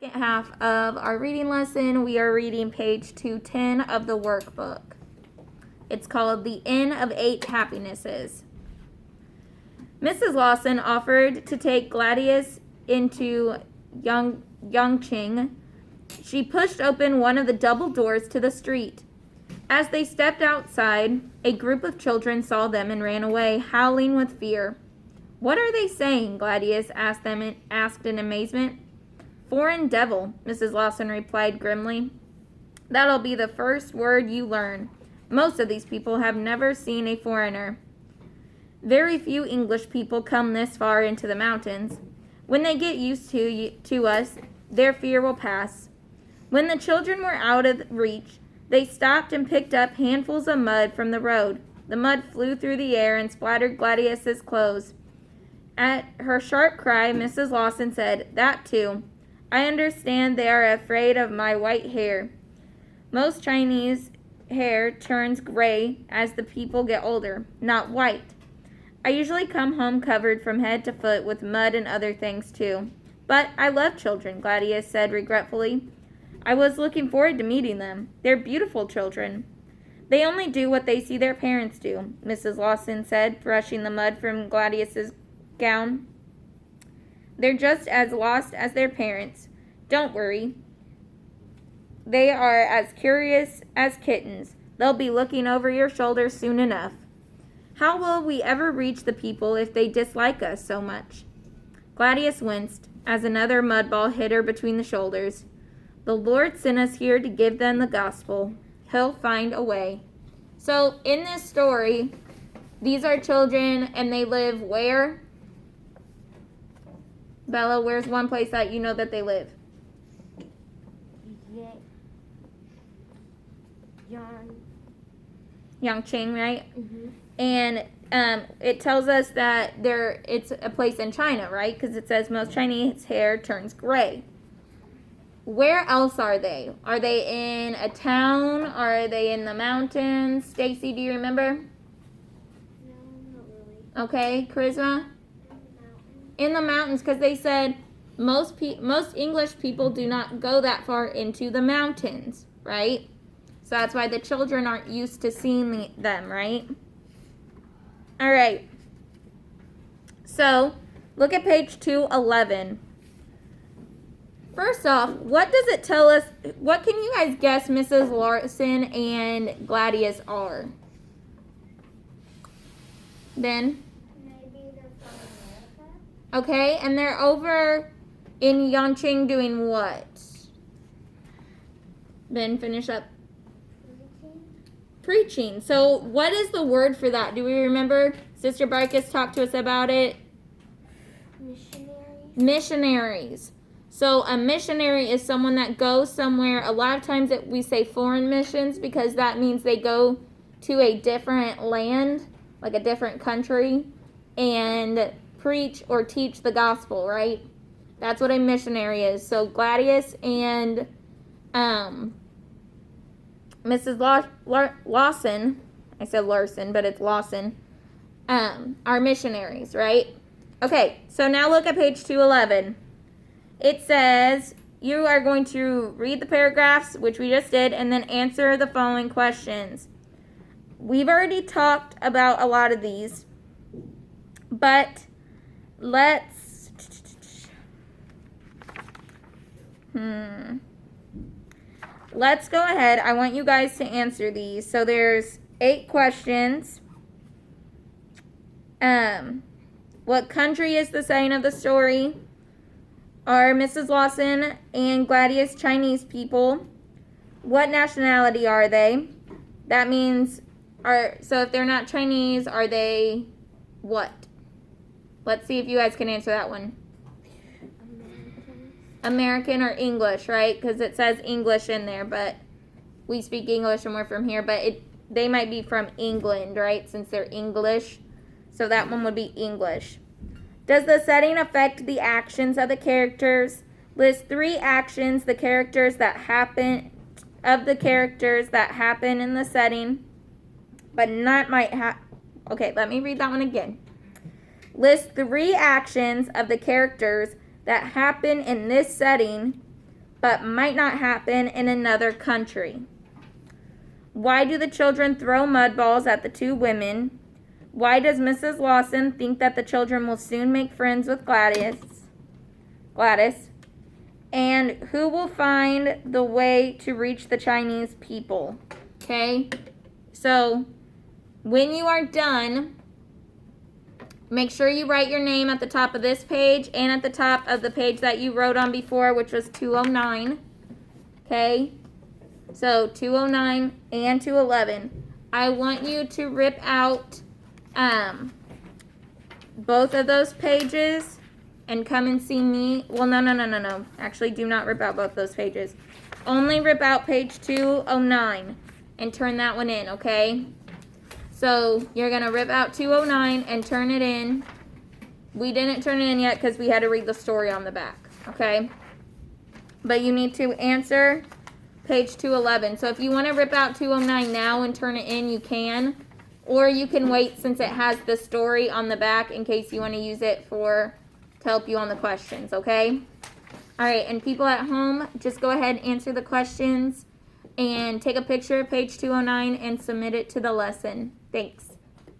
Second half of our reading lesson, we are reading page 210 of the workbook. It's called The Inn of Eight Happinesses. Mrs. Lawson offered to take Gladius into Yangqing. She pushed open one of the double doors to the street. As they stepped outside, a group of children saw them and ran away, howling with fear. "What are they saying?" Gladius asked in amazement. "Foreign devil," Mrs. Lawson replied grimly. "That'll be the first word you learn. Most of these people have never seen a foreigner. Very few English people come this far into the mountains. When they get used to us, their fear will pass." When the children were out of reach, they stopped and picked up handfuls of mud from the road. The mud flew through the air and splattered Gladius's clothes. At her sharp cry, Mrs. Lawson said, "That too. I understand they are afraid of my white hair. Most Chinese hair turns gray as the people get older, not white. I usually come home covered from head to foot with mud and other things too. But I love children," Gladius said regretfully. "I was looking forward to meeting them. They're beautiful children." "They only do what they see their parents do," Mrs. Lawson said, brushing the mud from Gladius's gown. "They're just as lost as their parents. Don't worry. They are as curious as kittens. They'll be looking over your shoulders soon enough. How will we ever reach the people if they dislike us so much?" Gladius winced as another mud ball hit her between the shoulders. "The Lord sent us here to give them the gospel. He'll find a way." So in this story, these are children and they live where? Bella, where's one place that you know that they live? Yangqing, right? Mm-hmm. And it tells us that it's a place in China, right? Because it says most Chinese hair turns gray. Where else are they? Are they in a town? Are they in the mountains? Stacy, do you remember? No, not really. Okay, Charisma? In the mountains, because they said most English people do not go that far into the mountains, right? So that's why the children aren't used to seeing them, right? All right. So look at page 211. First off, what does it tell us? What can you guys guess Mrs. Lawson and Gladius are? Ben? Maybe they're from America? Okay, and they're over in Yangqing doing what? Ben, finish up. Preaching. So what is the word for that? Do we remember? Sister Barkus talked to us about it. Missionaries. So a missionary is someone that goes somewhere. A lot of times we say foreign missions because that means they go to a different land, like a different country, and preach or teach the gospel, right? That's what a missionary is. So Gladius and Mrs. Lawson, I said Larson, but it's Lawson, are missionaries, right? Okay, so now look at page 211. It says you are going to read the paragraphs, which we just did, and then answer the following questions. We've already talked about a lot of these, but let's go ahead. I want you guys to answer these. So there's 8 questions. What country is the setting of the story? Are Mrs. Lawson and Gladius Chinese people? What nationality are they? That means, so if they're not Chinese, are they what? Let's see if you guys can answer that one. American or English, right? Because it says English in there, but we speak English and we're from here, but they might be from England, right? Since they're English. So that one would be English. Does the setting affect the actions of the characters? List 3 actions that happen in the setting, but not might have. Okay, let me read that one again. List 3 actions of the characters that happen in this setting, but might not happen in another country? Why do the children throw mud balls at the two women? Why does Mrs. Lawson think that the children will soon make friends with Gladys? And who will find the way to reach the Chinese people? Okay? So, when you are done, make sure you write your name at the top of this page and at the top of the page that you wrote on before, which was 209. Okay? So, 209 and 211. I want you to rip out both of those pages and come and see me. Well, no. Actually, do not rip out both those pages. Only rip out page 209 and turn that one in, okay? So, you're going to rip out 209 and turn it in. We didn't turn it in yet because we had to read the story on the back, okay? But you need to answer page 211. So, if you want to rip out 209 now and turn it in, you can. Or you can wait since it has the story on the back in case you want to use it to help you on the questions, okay? All right, and people at home, just go ahead and answer the questions and take a picture of page 209 and submit it to the lesson. Thanks.